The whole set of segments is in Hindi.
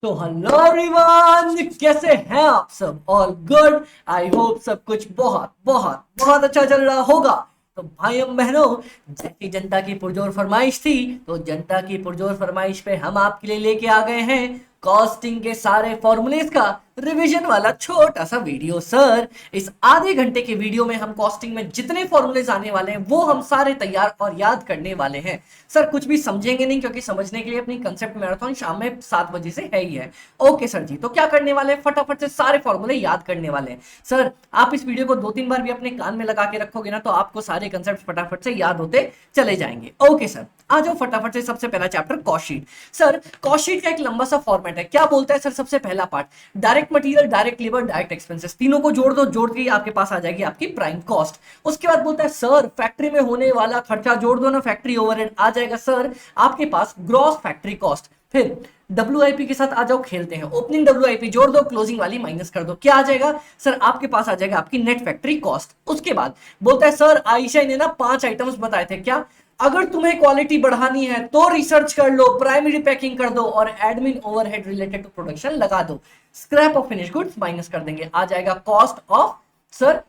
तो हेलो एवरीवन, कैसे हैं आप सब? All good. आई होप सब कुछ बहुत बहुत बहुत अच्छा चल रहा होगा। तो भाइयों बहनों, जैसी जनता की पुरजोर फरमाइश थी, तो जनता की पुरजोर फरमाइश पे हम आपके लिए लेके आ गए हैं कॉस्टिंग के सारे फॉर्मूलेस का रिवीजन वाला छोटा सा वीडियो। सर, इस आधे घंटे के वीडियो में हम कॉस्टिंग में जितने फॉर्मूलेस आने वाले हैं वो हम सारे तैयार और याद करने वाले हैं। सर, कुछ भी समझेंगे नहीं, क्योंकि समझने के लिए अपनी कंसेप्ट मैराथन शाम में 7 बजे से है ही है। ओके सर जी, तो क्या करने वाले हैं? फटाफट से सारे फॉर्मूले याद करने वाले हैं। सर, आप इस वीडियो को 2-3 बार भी अपने कान में लगा के रखोगे ना, तो आपको सारे कंसेप्ट फटाफट से याद होते चले जाएंगे। ओके सर, आ जाओ फटाफट से। सबसे पहला chapter cost sheet. Sir, cost sheet का एक लंबा सा फॉर्मेट है। क्या बोलता है सर? सबसे पहला part direct material, direct labour, direct expenses, तीनों को जोड़ दो। जोड़ के आपके पास आ जाएगी आपकी प्राइम कॉस्ट। उसके बाद बोलता है सर, फैक्ट्री में होने वाला खर्चा जोड़ दो ना, फैक्ट्री ओवरहेड आ जाएगा सर आपके पास ग्रॉस फैक्ट्री कॉस्ट। फिर डब्ल्यूआईपी के साथ आ जाओ, खेलते हैं। ओपनिंग डब्ल्यूआईपी जोड़ दो, क्लोजिंग वाली माइनस कर दो। क्या आ जाएगा सर? आपके पास आ जाएगा आपकी नेट फैक्ट्री कॉस्ट। उसके बाद बोलता है सर, आयशा ने ना 5 आइटम्स बताए थे। क्या? अगर तुम्हें क्वालिटी बढ़ानी है तो रिसर्च कर लो, प्राइमरी पैकिंग कर दो और admin overhead related to production लगा दो। Scrap of finish goods minus कर देंगे, आ जाएगा कॉस्ट ऑफ सर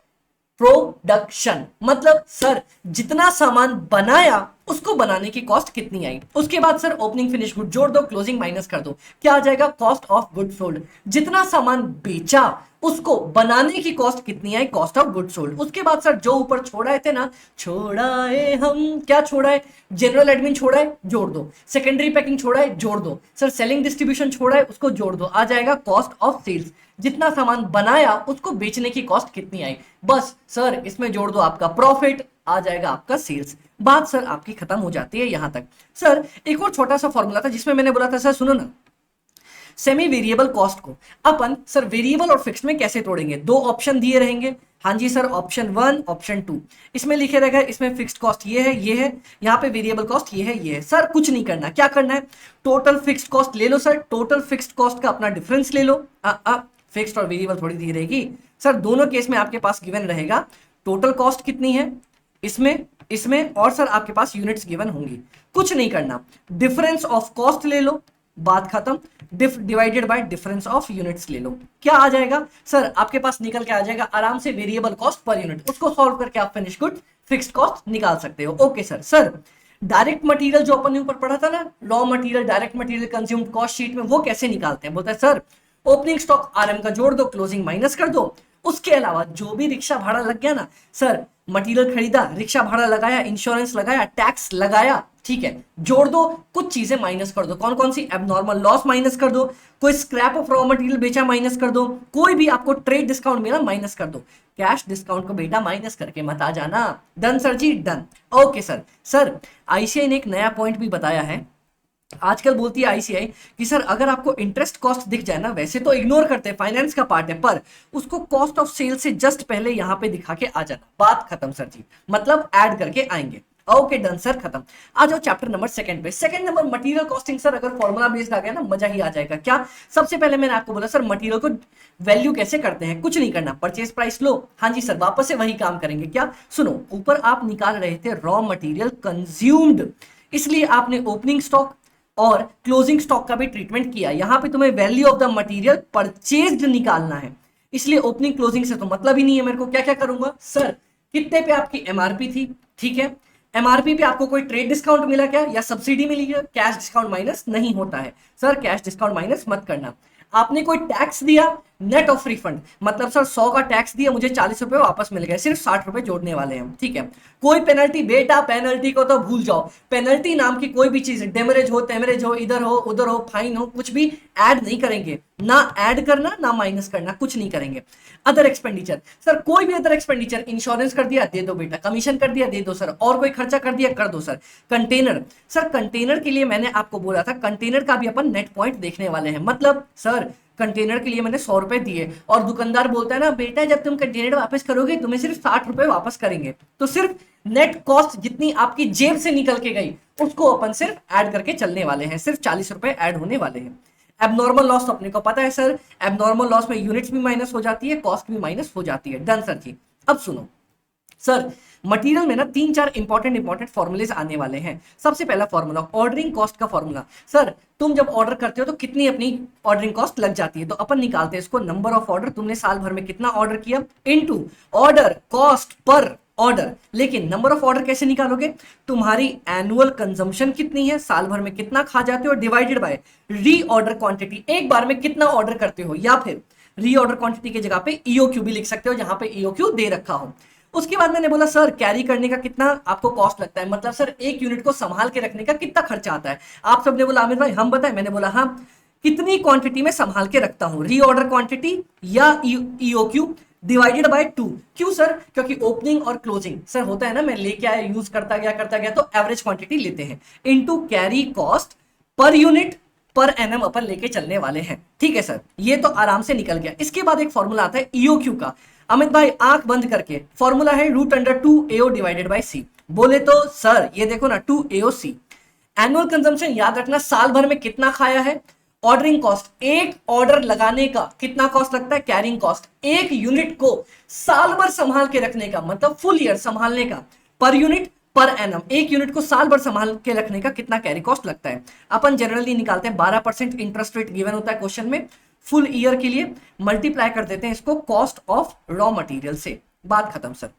प्रोडक्शन। मतलब सर, जितना सामान बनाया उसको बनाने की कॉस्ट कितनी आई। उसके बाद सर, ओपनिंग फिनिश गुड जोड़ दो, क्लोजिंग माइनस कर दो। क्या आ जाएगा? Cost of good sold. जितना सामान बेचा उसको बनाने की कॉस्ट कितनी आई, कॉस्ट ऑफ गुड सोल्ड। उसके बाद सर, जो ऊपर छोड़ाए थे ना, छोड़ाए हम, क्या छोड़ा है? जनरल एडमिन छोड़ा है, जोड़ दो। सेकेंडरी पैकिंग छोड़ा है, जोड़ दो। सर, सेलिंग डिस्ट्रीब्यूशन छोड़ा है, उसको जोड़ दो। आ जाएगा कॉस्ट ऑफ सेल्स। जितना सामान बनाया उसको बेचने की कॉस्ट कितनी आई। बस सर, इसमें जोड़ दो आपका प्रॉफिट, आ जाएगा आपका सेल्स। बात सर आपकी खत्म हो जाती है यहां तक। सर, एक और छोटा सा फॉर्मूला था जिसमें मैंने बोला था सर सुनो ना, सेमी वेरिएबल कॉस्ट को अपन सर वेरिएबल और फिक्स्ड में कैसे तोड़ेंगे। 2 ऑप्शन दिए रहेंगे। हाँ जी सर, ऑप्शन 1 ऑप्शन 2। इसमें लिखे रहेगा, इसमें फिक्स्ड कॉस्ट ये है, ये है, यहाँ पे वेरिएबल कॉस्ट ये है, ये है। सर, कुछ नहीं करना। क्या करना है? टोटल फिक्स्ड कॉस्ट ले लो सर, टोटल फिक्स्ड कॉस्ट का अपना डिफरेंस ले लो। फिक्स्ड और वेरिएबल थोड़ी दी रहेगी सर, दोनों केस में आपके पास गिवन रहेगा टोटल कॉस्ट कितनी है, इसमें इसमें, और सर आपके पास यूनिट्स गिवन होंगी। कुछ नहीं करना, डिफरेंस ऑफ कॉस्ट ले लो, बात खत्म। Divided by difference of units ले लो। क्या आ जाएगा सर? आपके पास निकल के आ जाएगा आराम से वेरिएबल कॉस्ट पर यूनिट। उसको सॉल्व करके आप फिनिश गुड फिक्स्ड कॉस्ट निकाल सकते हो। Okay sir. Sir, direct material जो अपन ने ऊपर पढ़ा था ना, raw material, direct material consumed cost sheet में, वो कैसे निकालते हैं? बोलता है सर, ओपनिंग स्टॉक आरएम का जोड़ दो, क्लोजिंग माइनस कर दो। उसके अलावा जो भी रिक्शा भाड़ा लग गया ना सर, मटेरियल खरीदा, रिक्शा भाड़ा लगाया, इंश्योरेंस लगाया, टैक्स लगाया, ठीक है, जोड़ दो। कुछ चीजें माइनस कर दो। कौन कौन सी? एबनॉर्मल लॉस माइनस कर दो, कोई स्क्रैप ऑफ रॉ मटेरियल बेचा माइनस कर दो, कोई भी आपको ट्रेड डिस्काउंट मिला माइनस कर दो। कैश डिस्काउंट को बेटा माइनस करके मत आ जाना। डन सर जी, done. Okay sir. Sir, ICI ने एक नया पॉइंट भी बताया है। आजकल बोलती है आईसीआई कि सर, अगर आपको इंटरेस्ट कॉस्ट दिख जाए ना, वैसे तो इग्नोर करते हैं, फाइनेंस का पार्ट है, पर उसको कॉस्ट ऑफ सेल से जस्ट पहले यहां पे दिखा के आ जाना। बात खत्म सर जी, मतलब ऐड करके आएंगे। ओके डन सर, खत्म। आ जाओ चैप्टर नंबर 2 पे। Second number material costing. Sir, अगर फॉर्मूला बेस्ड आ गया ना, मजा ही आ जाएगा। क्या? सबसे पहले मैंने आपको बोला सर, मटेरियल को वैल्यू कैसे करते हैं। कुछ नहीं करना, परचेज प्राइस लो। हाँ जी सर, वापस से वही काम करेंगे। क्या? सुनो, ऊपर आप निकाल रहे थे रॉ मटेरियल कंज्यूम्ड, इसलिए आपने ओपनिंग स्टॉक और क्लोजिंग स्टॉक का भी ट्रीटमेंट किया। यहां पे तुम्हें value of the material purchased निकालना है, इसलिए ओपनिंग क्लोजिंग से तो मतलब ही नहीं है मेरे को। क्या क्या करूंगा सर? कितने पे आपकी एमआरपी थी, ठीक है, एमआरपी पे आपको कोई ट्रेड डिस्काउंट मिला क्या, या सब्सिडी मिली है? कैश डिस्काउंट माइनस नहीं होता है सर, कैश डिस्काउंट माइनस मत करना। आपने कोई टैक्स दिया, नेट ऑफ रिफंड, मतलब सर 100 का टैक्स दिया, मुझे 40 रुपए वापस मिल गए, सिर्फ 60 रुपए जोड़ने वाले हैं, ठीक है। कोई पेनल्टी, बेटा पेनल्टी को तो भूल जाओ। पेनल्टी नाम की कोई भी चीज, डेमरेज हो, टेमरेज हो, इधर हो उधर हो, फाइन हो, कुछ भी ऐड नहीं करेंगे। ना ऐड करना ना माइनस करना, कुछ नहीं करेंगे। Other expenditure. सर, कोई भी अदर एक्सपेंडिचर, इंश्योरेंस कर दिया, दे दो बेटा, कमीशन कर दिया, दे दो सर, और कोई खर्चा कर दिया, कर दो सर। कंटेनर। सर, कंटेनर के लिए मैंने आपको बोला था, कंटेनर का भी अपन नेट पॉइंट देखने वाले हैं। मतलब सर, कंटेनर के लिए मैंने 100 रुपए दिए और दुकानदार बोलता है ना, बेटा जब तुम कंटेनर वापस करोगे तुम्हें सिर्फ 60 रुपए वापस करेंगे, तो सिर्फ नेट कॉस्ट जितनी आपकी जेब से निकल के गई उसको अपन सिर्फ ऐड करके चलने वाले हैं, सिर्फ 40 रुपए ऐड होने वाले हैं। एबनॉर्मल लॉस तो अपने को पता है सर, एबनॉर्मल लॉस में यूनिट्स भी माइनस हो जाती है, कॉस्ट भी माइनस हो जाती है। डन सर जी। अब सुनो, सर मटेरियल में ना 3-4 इंपॉर्टेंट फॉर्मूलेज आने वाले हैं। सबसे पहला फॉर्मूला ऑर्डरिंग कॉस्ट का फॉर्मूला। सर तुम जब ऑर्डर करते हो तो कितनी अपनी ऑर्डरिंग कॉस्ट लग जाती है, तो अपन निकालते हैं इसको नंबर ऑफ ऑर्डर, तुमने साल भर में कितना ऑर्डर किया, into order cost per order. लेकिन नंबर ऑफ ऑर्डर कैसे निकालोगे, तुम्हारी एनुअल कंजम्पशन कितनी है, साल भर में कितना खा जाते हो, डिवाइडेड बाय रीऑर्डर क्वांटिटी, एक बार में कितना ऑर्डर करते हो, या फिर रीऑर्डर क्वांटिटी की जगह पे ईओक्यू भी लिख सकते हो जहां पे ईओक्यू दे रखा हो। उसके बाद मैंने बोला सर कैरी करने का कितना आपको कॉस्ट लगता है, मतलब सर एक यूनिट को संभाल के रखने का कितना खर्चा आता है। आप सबने बोला आमिर भाई हम बताएं, मैंने बोला हाँ, कितनी क्वांटिटी में संभाल के रखता हूं, रीऑर्डर क्वांटिटी या ईओक्यू डिवाइडेड बाय 2। क्यों सर, क्योंकि ओपनिंग और क्लोजिंग सर होता है ना, मैं लेके आया यूज करता गया तो एवरेज क्वांटिटी लेते हैं, into carry cost per unit per annum अपन लेके चलने वाले हैं। ठीक है सर, ये तो आराम से निकल गया। इसके बाद एक फॉर्मूला आता है ईओक्यू का। अमित भाई आंख बंद करके, फॉर्मूला है √2AO डिवाइडेड बाय सी। बोले तो सर ये देखो ना 2AOC, एनुअल कंजम्पशन याद रखना साल भर में कितना खाया है, ऑर्डरिंग कॉस्ट एक ऑर्डर लगाने का कितना कॉस्ट लगता है, कैरिंग कॉस्ट एक यूनिट को साल भर संभाल के रखने का मतलब फुल ईयर संभालने का, पर यूनिट पर एनम एक यूनिट को साल भर संभाल के रखने का कितना कैरी कॉस्ट लगता है। अपन जनरली निकालते हैं 12% इंटरेस्ट रेट गिवन होता है क्वेश्चन में, फुल ईयर के लिए मल्टीप्लाई कर देते हैं इसको कॉस्ट ऑफ रॉ मटेरियल से, बात खत्म सर।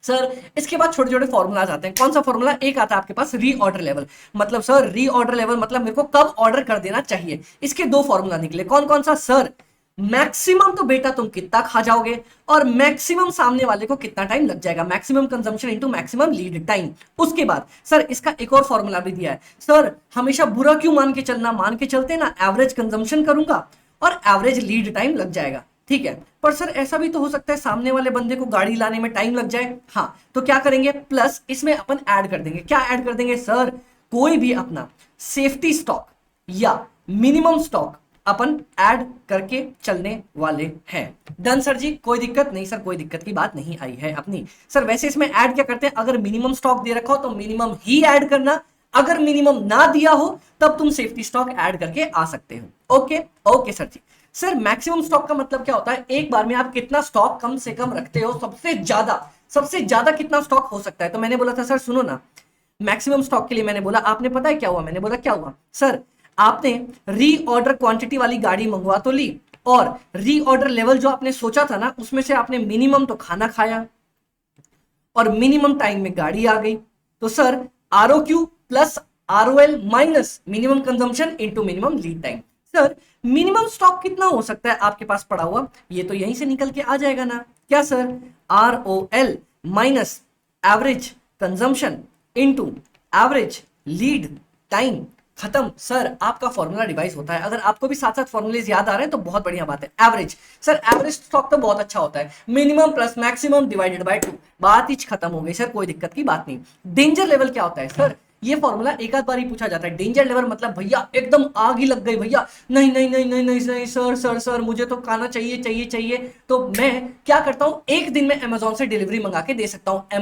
सर इसके बाद छोटे छोटे फॉर्मूलाज आते हैं। कौन सा फॉर्मूला, एक आता है आपके पास रीऑर्डर लेवल, मतलब सर रीऑर्डर लेवल मतलब मेरे को कब ऑर्डर कर देना चाहिए। इसके दो फॉर्मूला निकले, कौन कौन सा सर, मैक्सिमम तो बेटा तुम कितना खा जाओगे और मैक्सिमम सामने वाले को कितना टाइम लग जाएगा, maximum consumption into maximum lead time. उसके बाद सर इसका एक और फॉर्मूला भी दिया है, सर हमेशा बुरा क्यों मान के चलना, मान के चलते ना एवरेज कंजम्पशन करूंगा और एवरेज लीड टाइम लग जाएगा। ठीक है, पर सर ऐसा भी तो हो सकता है सामने वाले बंदे को गाड़ी लाने में टाइम लग जाए, हाँ तो क्या करेंगे, प्लस इसमें अपन ऐड कर देंगे, क्या ऐड कर देंगे सर, कोई भी अपना सेफ्टी स्टॉक या मिनिमम स्टॉक अपन ऐड करके चलने वाले हैं। डन सर जी, कोई दिक्कत नहीं सर, कोई दिक्कत की बात नहीं आई है अपनी। सर वैसे इसमें ऐड क्या करते हैं, अगर मिनिमम स्टॉक दे रखा हो तो मिनिमम ही ऐड करना, अगर मिनिमम ना दिया हो तब तुम सेफ्टी स्टॉक ऐड करके आ सकते हो। ओके ओके सर जी। सर मैक्सिमम स्टॉक का मतलब क्या होता है, एक बार में आप कितना स्टॉक कम से कम रखते हो, सबसे ज्यादा कितना स्टॉक हो सकता है। तो मैंने बोला था सर सुनो ना, मैक्सिमम स्टॉक के लिए मैंने बोला, आपने पता है क्या हुआ, मैंने बोला क्या हुआ सर, आपने रीऑर्डर क्वांटिटी वाली गाड़ी मंगवा तो ली और रीऑर्डर लेवल जो आपने सोचा था ना उसमें से आपने मिनिमम तो खाना खाया और मिनिमम टाइम में गाड़ी आ गई, तो sir ROQ plus ROL minus minimum consumption into minimum lead time. Sir minimum stock कितना हो सकता है आपके पास पड़ा हुआ, ये तो यहीं से निकल के आ जाएगा ना, क्या sir, ROL minus average consumption into average lead time, खत्म। सर आपका फॉर्मूला डिवाइस होता है। अगर आपको भी साथ साथ फॉर्मूलेज याद आ रहे हैं तो बहुत बढ़िया बात है। एवरेज, सर एवरेज स्टॉक तो बहुत अच्छा होता है, minimum plus maximum divided by 2, बात ही खत्म हो गई सर, कोई दिक्कत की बात नहीं। डेंजर लेवल क्या होता है सर, ये फॉर्मूला एक आध बार ही पूछा जाता है। डेंजर लेवल मतलब भैया एकदम आग ही लग गई भैया, नहीं नहीं नहीं नहीं नहीं नहीं सर सर सर मुझे तो खाना चाहिए चाहिए चाहिए, तो मैं क्या करता हूं, एक दिन में अमेजोन से डिलीवरी मंगा के दे सकता हूं।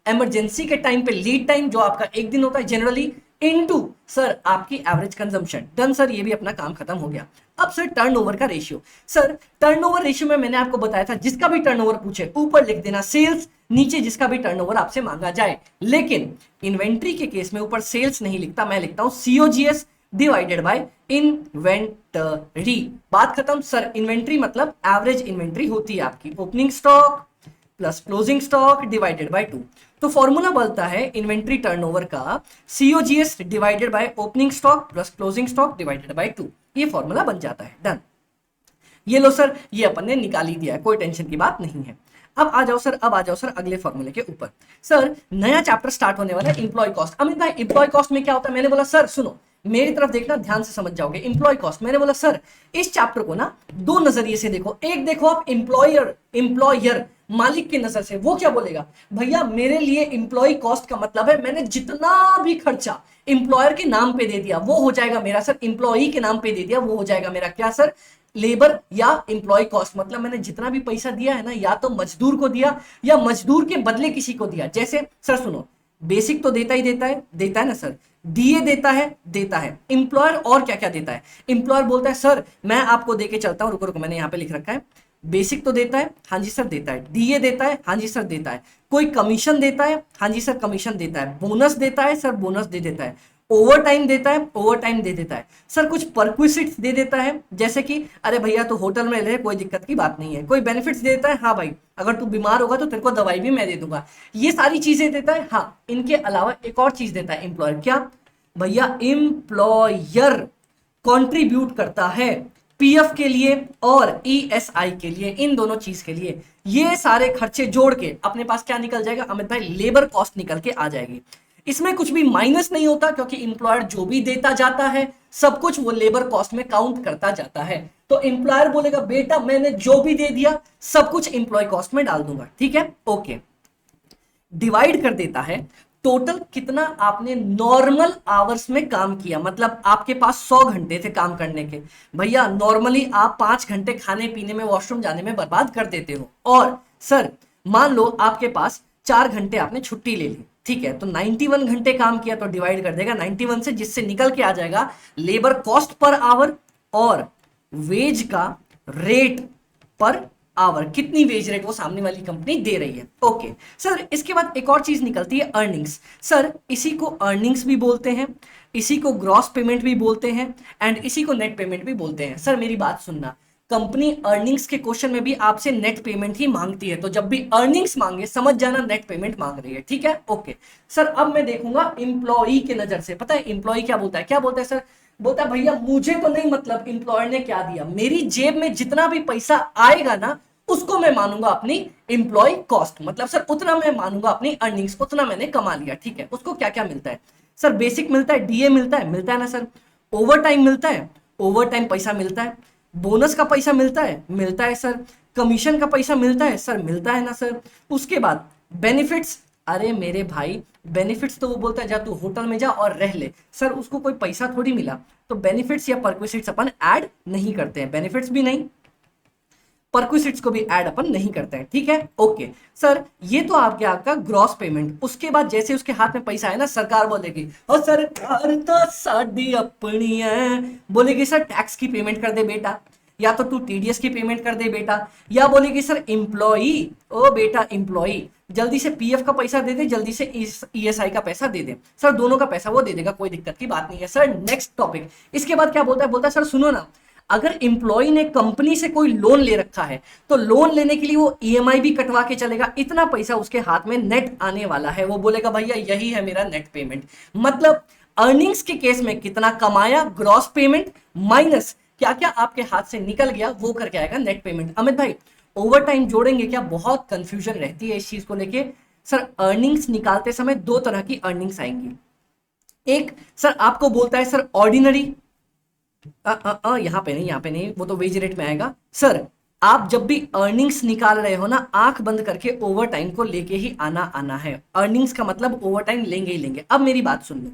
इमरजेंसी के टाइम पे लीड टाइम जो आपका एक दिन होता है जनरली, इनटू सर आपकी एवरेज कंजम्पशन। डन सर, ये भी अपना काम खत्म हो गया। अब सर टर्नओवर का रेशियो, सर टर्नओवर रेशियो में मैंने आपको बताया था जिसका भी टर्नओवर पूछे ऊपर लिख देना सेल्स, नीचे जिसका भी टर्नओवर आपसे मांगा जाए। लेकिन इन्वेंट्री के केस में ऊपर सेल्स नहीं लिखता, मैं लिखता हूं COGS डिवाइडेड बाय इन्वेंटरी, बात खत्म। सर इन्वेंट्री मतलब एवरेज इन्वेंट्री होती है आपकी, opening stock plus closing stock divided by 2। तो फॉर्मूला बनता है इन्वेंट्री टर्नओवर का COGS divided by opening stock plus closing stock divided by 2, ये फॉर्मूला बन जाता है। डन, ये लो सर, ये अपन ने निकाल ही दिया है, कोई टेंशन की बात नहीं है। अब आ जाओ सर अगले फॉर्मूले के ऊपर। सर नया चैप्टर स्टार्ट होने वाला है एम्प्लॉय कॉस्ट। अमित भाई एम्प्लॉय कॉस्ट में क्या होता है, मैंने बोला सर सुनो मेरी तरफ देखना, ध्यान से समझ जाओगे। एम्प्लॉय कॉस्ट, मैंने बोला सर इस चैप्टर को ना दो नजरिए से देखो। एक देखो आप एम्प्लॉयर मालिक की नजर से, वो क्या बोलेगा, भैया मेरे लिए एम्प्लॉय कॉस्ट का मतलब है मैंने जितना भी खर्चा एम्प्लॉयर के नाम पे दे दिया वो हो जाएगा मेरा, सर एम्प्लॉई के नाम पे दे दिया वो हो जाएगा मेरा क्या सर, लेबर या एम्प्लॉय कॉस्ट। मतलब मैंने जितना भी पैसा दिया है ना, या तो मजदूर को दिया या मजदूर के बदले किसी को दिया। जैसे सर सुनो, बेसिक तो देता है ना सर, डीए देता है। एम्प्लॉयर और क्या क्या देता है, एम्प्लॉयर बोलता है सर मैं आपको देके चलता हूं, रुको मैंने यहां पे लिख रखा है, बेसिक तो देता है, हाँ जी सर देता है। डीए देता है, हाँ जी सर देता है। कोई कमीशन देता है, हाँ जी सर कमीशन देता है। बोनस देता है सर, बोनस दे देता है। ओवर टाइम देता है, ओवर टाइम दे देता है सर। कुछ परक्विसिट्स दे देता है, जैसे कि अरे भैया तो होटल में रहे, कोई दिक्कत की बात नहीं है। कोई बेनिफिट्स दे देता है, हाँ भाई अगर तू बीमार होगा तो तेरे को दवाई भी मैं दे दूंगा। ये सारी चीजें देता है। हाँ, इनके अलावा एक और चीज देता है एम्प्लॉयर, क्या भैया? एम्प्लॉयर कंट्रीब्यूट करता है पीएफ के लिए और ईएसआई के लिए, इन दोनों चीज के लिए। ये सारे खर्चे जोड़ के अपने पास क्या निकल जाएगा अमित भाई? लेबर कॉस्ट निकल के आ जाएगी। इसमें कुछ भी माइनस नहीं होता, क्योंकि एम्प्लॉयर जो भी देता जाता है सब कुछ वो लेबर कॉस्ट में काउंट करता जाता है। तो एम्प्लॉयर बोलेगा बेटा मैंने जो भी दे दिया सब कुछ एम्प्लॉय कॉस्ट में डाल दूंगा, ठीक है, ओके। डिवाइड कर देता है टोटल कितना आपने नॉर्मल आवर्स में काम किया, मतलब आपके पास 100 घंटे थे काम करने के। भैया नॉर्मली आप 5 घंटे खाने पीने में, वॉशरूम जाने में बर्बाद कर देते हो, और सर मान लो आपके पास 4 घंटे आपने छुट्टी ले ली, ठीक है, तो 91 घंटे काम किया, तो डिवाइड कर देगा 91 से, जिससे निकल के आ जाएगा लेबर कॉस्ट पर आवर और वेज का रेट पर आवर, कितनी वेज रेट वो सामने वाली कंपनी दे रही है। ओके सर, इसके बाद एक और चीज निकलती है अर्निंग्स। सर इसी को अर्निंग्स भी बोलते हैं, इसी को ग्रॉस पेमेंट भी बोलते हैं, एंड इसी को नेट पेमेंट भी बोलते हैं। सर मेरी बात सुनना, कंपनी अर्निंग्स के क्वेश्चन में भी आपसे नेट पेमेंट ही मांगती है, तो जब भी अर्निंग्स मांगे समझ जाना नेट पेमेंट मांग रही है, ठीक है, ओके। सर अब मैं देखूंगा इंप्लॉई के नजर से। पता है इंप्लॉई क्या बोलता है? क्या बोलता है सर? बोलता है भैया मुझे तो नहीं मतलब इंप्लॉयर ने क्या दिया, मेरी जेब में जितना भी पैसा आएगा ना उसको मैं मानूंगा अपनी इंप्लॉय कॉस्ट, मतलब सर उतना मैं मानूंगा अपनी अर्निंग्स, उतना मैंने कमा लिया, ठीक है। उसको क्या क्या मिलता है? सर बेसिक मिलता है, डीए मिलता है, मिलता है ना सर। ओवर टाइम मिलता है, ओवर टाइम पैसा मिलता है। बोनस का पैसा मिलता है, मिलता है सर। कमीशन का पैसा मिलता है सर, मिलता है ना सर। उसके बाद बेनिफिट्स, अरे मेरे भाई बेनिफिट्स तो वो बोलता है जा तू होटल में जा और रह ले, सर उसको कोई पैसा थोड़ी मिला, तो बेनिफिट्स या परक्विसिट्स अपन ऐड नहीं करते हैं, बेनिफिट्स भी नहीं, परक्विसिट्स को भी ऐड अपन नहीं करते हैं, ठीक है, ओके। सर ये तो आपके आपका ग्रॉस पेमेंट। उसके बाद जैसे उसके हाथ में पैसा है ना, सरकार बोलेगी और सरकार तो साडी अपनी है, बोलेगी सर टैक्स की पेमेंट कर दे बेटा, या तो तू टीडीएस की पेमेंट कर दे बेटा, या बोलेगी सर एम्प्लॉई, ओ बेटा एम्प्लॉई जल्दी से पीएफ का पैसा दे दे, जल्दी से ईएसआई का पैसा दे दे। सर दोनों का पैसा वो दे देगा, कोई दिक्कत की बात नहीं है। सर नेक्स्ट टॉपिक, इसके बाद क्या बोलता है? बोलता है सर सुनो ना, अगर एम्प्लॉय ने कंपनी से कोई लोन ले रखा है तो लोन लेने के लिए वो ईएमआई भी कटवा के चलेगा, इतना पैसा उसके हाथ में नेट आने वाला है, वो बोलेगा भैया यही है मेरा नेट पेमेंट। मतलब अर्निंग्स के केस में कितना कमाया, ग्रॉस पेमेंट माइनस क्या क्या आपके हाथ से निकल गया, वो करके आएगा नेट पेमेंट। अमित भाई ओवर टाइम जोड़ेंगे क्या? बहुत कंफ्यूजन रहती है इस चीज को लेके। सर अर्निंग्स निकालते समय दो तरह की अर्निंग्स आएंगी। एक सर आपको बोलता है सर ऑर्डिनरी, यहाँ पे नहीं, यहाँ पे नहीं, वो तो वेज रेट में आएगा। सर आप जब भी अर्निंग्स निकाल रहे हो ना, आंख बंद करके ओवर टाइम को लेके ही आना है। अर्निंग्स का मतलब ओवर टाइम लेंगे ही लेंगे। अब मेरी बात सुन लो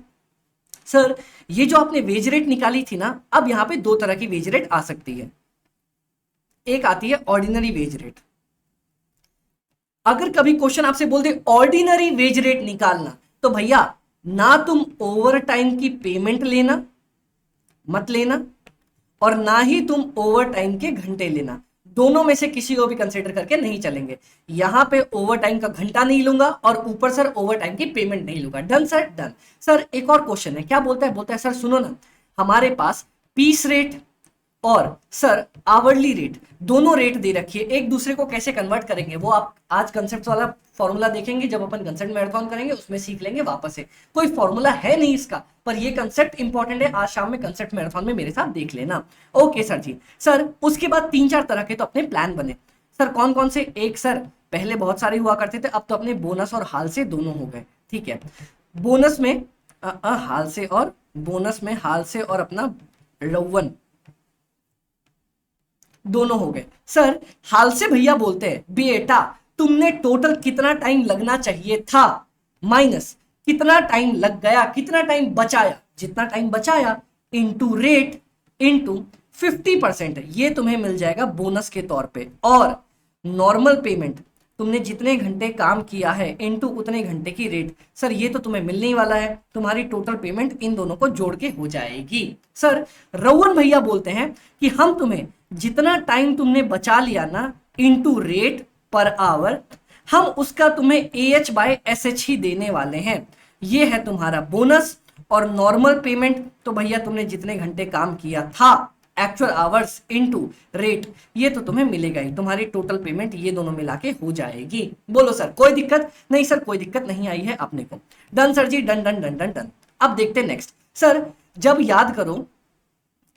सर, ये जो आपने वेज रेट निकाली थी ना, अब यहाँ पे दो तरह की वेज रेट आ सकती है। एक आती है ऑर्डिनरी वेज रेट। अगर कभी क्वेश्चन आपसे बोल दे ऑर्डिनरी वेज रेट निकालना, तो भैया ना तुम ओवर टाइम की पेमेंट लेना, मत लेना, और ना ही तुम ओवर टाइम के घंटे लेना, दोनों में से किसी को भी कंसीडर करके नहीं चलेंगे। यहां पे ओवर टाइम का घंटा नहीं लूंगा और ऊपर सर ओवर टाइम की पेमेंट नहीं लूंगा। Done sir, done. सर एक और क्वेश्चन है, क्या बोलता है? बोलता है सर सुनो ना, हमारे पास पीस रेट और सर आवरली रेट, दोनों रेट दे रखी है, एक दूसरे को कैसे कन्वर्ट करेंगे वो आप आज कंसेप्ट वाला फॉर्मूला देखेंगे, जब अपन कंसेप्ट मैराथन करेंगे उसमें सीख लेंगे वापस से। कोई फॉर्मूला है नहीं इसका, पर ये कंसेप्ट इंपॉर्टेंट है, आज शाम में कंसेप्ट मैराथन में मेरे साथ देख लेना। ओके सर जी। सर उसके बाद 3-4 तरह के तो अपने प्लान बने। सर कौन कौन से? एक सर पहले बहुत सारे हुआ करते थे, अब तो अपने बोनस और हाल से दोनों हो गए, ठीक है। बोनस में हाल से, और बोनस में हाल से और अपना रवन दोनों हो गए। सर हाल से भैया बोलते हैं बेटा तुमने टोटल कितना टाइम लगना चाहिए था माइनस कितना टाइम लग गया, कितना टाइम बचाया, जितना टाइम बचाया इनटू रेट इनटू 50%, ये तुम्हें मिल जाएगा बोनस के तौर पे। और नॉर्मल पेमेंट, तुमने जितने घंटे काम किया है इनटू उतने घंटे की रेट, सर ये तो तुम्हें मिलने ही वाला है, तुम्हारी टोटल पेमेंट इन दोनों को जोड़ के हो जाएगी। सर रउन भैया बोलते हैं कि हम तुम्हें जितना टाइम तुमने बचा लिया ना इनटू रेट पर आवर, हम उसका तुम्हें AH बाय SH ही देने वाले हैं। ये है तुम्हारा बोनस। और नॉर्मल पेमेंट तो भैया तुमने जितने घंटे काम किया था एक्चुअल आवर्स इनटू रेट, ये तो तुम्हें मिलेगा ही। तुम्हारी टोटल पेमेंट ये दोनों मिला के हो जाएगी। बोलो सर कोई दिक्कत नहीं? सर कोई दिक्कत नहीं आई है अपने को। डन सर जी, done done done done done. अब देखते हैं नेक्स्ट। सर जब याद करो,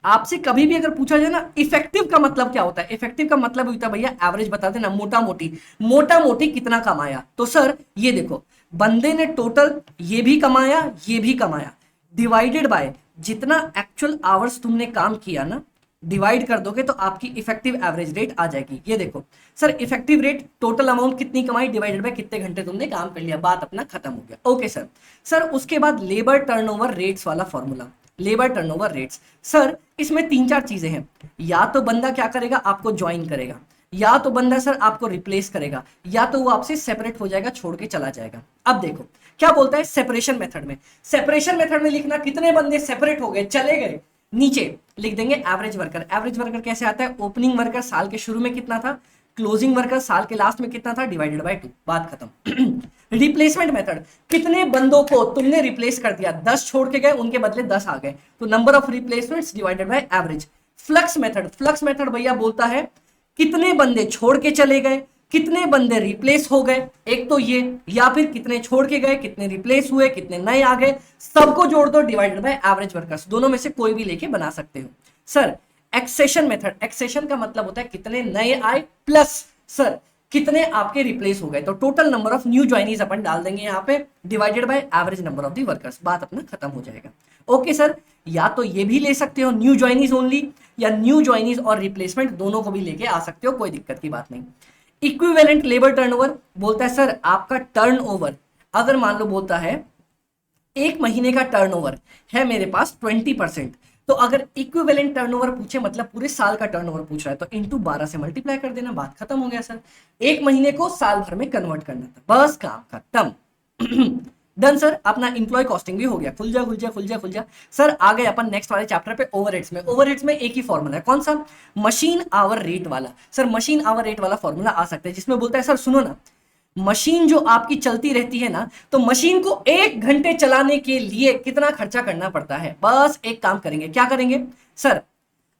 आपसे कभी भी अगर पूछा जाए ना इफेक्टिव का मतलब क्या होता है, इफेक्टिव का मतलब होता है भैया एवरेज बता देना, मोटा मोटी कितना कमाया। तो सर ये देखो, बंदे ने टोटल ये भी कमाया ये भी कमाया, डिवाइडेड बाय जितना एक्चुअल आवर्स तुमने काम किया ना, डिवाइड कर दोगे तो आपकी इफेक्टिव एवरेज रेट आ जाएगी। ये देखो sir, effective rate total amount कितनी कमाई डिवाइडेड बाय कितने घंटे तुमने काम कर लिया, बात अपना खत्म हो गया। Okay sir. सर उसके बाद लेबर टर्नओवर रेट्स वाला formula, labour turnover rates. Sir इसमें 3-4 चीजें हैं। या तो बंदा क्या करेगा, आपको ज्वाइन करेगा, या तो बंदा सर आपको रिप्लेस करेगा, या तो वो आपसे सेपरेट हो जाएगा, छोड़ के चला जाएगा। अब देखो क्या बोलता है सेपरेशन मेथड में, सेपरेशन मेथड में लिखना कितने बंदे सेपरेट हो गए चले गए, नीचे लिख देंगे एवरेज वर्कर। एवरेज वर्कर कैसे आता है, ओपनिंग वर्कर साल के शुरू में कितना था, क्लोजिंग वर्कर साल के लास्ट में कितना था, डिवाइडेड बाय 2, बात खत्म। रिप्लेसमेंट मेथड, कितने बंदों को तुमने रिप्लेस कर दिया, 10 छोड़ के गए उनके बदले 10 आ गए, तो number of replacements divided by average. Flux method, flux method भैया बोलता है कितने बंदे छोड़ के चले गए, कितने बंदे रिप्लेस हो गए, एक तो ये, या फिर कितने छोड़ के गए, कितने रिप्लेस हुए, कितने नए आ गए, सबको जोड़ दो डिवाइडेड बाय एवरेज वर्कर्स। दोनों में से कोई भी लेके बना सकते हो। सर एक्सेशन मेथड, एक्सेशन का मतलब होता है कितने नए आए प्लस सर कितने आपके रिप्लेस हो गए, तो total number of new joinees अपन डाल देंगे यहाँ पे divided by average number of the workers, बात अपना खत्म हो जाएगा। ओके सर, या तो ये भी ले सकते हो न्यू ज्वाइनीज ओनली, या न्यू ज्वाइनीज और रिप्लेसमेंट दोनों को भी लेके आ सकते हो, कोई दिक्कत की बात नहीं। इक्विवेलेंट लेबर टर्नओवर बोलता है सर आपका टर्नओवर, अगर मान लो बोलता है एक महीने का टर्नओवर है मेरे पास 20%, तो अगर इक्विवेलेंट टर्नओवर पूछे मतलब पूरे साल का टर्नओवर पूछ रहा है, तो इनटू 12 से मल्टीप्लाई कर देना, बात खत्म हो गया सर। एक महीने को साल भर में कन्वर्ट करना था, बस काम खत्म। डन सर, अपना इंप्लॉय कॉस्टिंग भी हो गया। खुल जा खुल जा खुल जा खुल जा। सर आ गए अपन नेक्स्ट वाले चैप्टर पे, ओवरहेड्स में। ओवरहेड्स में एक ही फॉर्मूला है, कौन सा, मशीन आवर रेट वाला। सर मशीन आवर रेट वाला फॉर्मूला आ सकता है जिसमें बोलता है सर सुनो ना, मशीन जो आपकी चलती रहती है ना, तो मशीन को 1 घंटे चलाने के लिए कितना खर्चा करना पड़ता है। बस एक काम करेंगे, क्या करेंगे सर,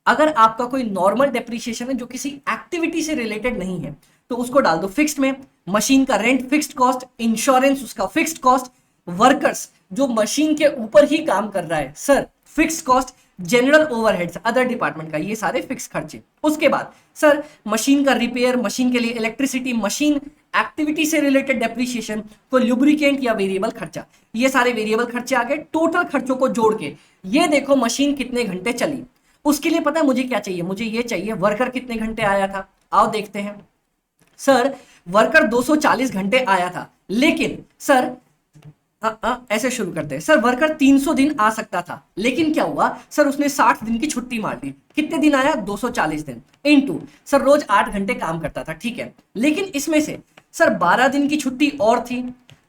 अगर आपका कोई नॉर्मल डेप्रिसिएशन है जो किसी एक्टिविटी से रिलेटेड नहीं है, तो उसको डाल दो फिक्स्ड में। मशीन का रेंट फिक्स्ड कॉस्ट, इंश्योरेंस उसका फिक्स्ड कॉस्ट, वर्कर्स जो मशीन के ऊपर ही काम कर रहा है sir fixed cost, general overheads other department का, ये सारे फिक्स खर्चे। उसके बाद सर मशीन का रिपेयर, मशीन के लिए इलेक्ट्रिसिटी, मशीन एक्टिविटी से रिलेटेड डेप्रिसिएशन, तो लुब्रिकेंट या वेरिएबल खर्चा, ये सारे वेरिएबल खर्चे आ गए। टोटल खर्चों को जोड़ के ये देखो मशीन कितने घंटे चली। उसके लिए पता है मुझे क्या चाहिए, मुझे ये चाहिए वर्कर कितने घंटे आया था। आओ देखते हैं। सर वर्कर 240 घंटे आया था, लेकिन सर ऐसे शुरू करते हैं। सर वर्कर 300 दिन आ सकता था, लेकिन क्या हुआ सर, उसने 60 दिन की छुट्टी मार दी। कितने दिन आया, 240 दिन इनटू सर रोज 8 घंटे काम करता था, ठीक है। लेकिन इसमें से सर 12 दिन की छुट्टी और थी,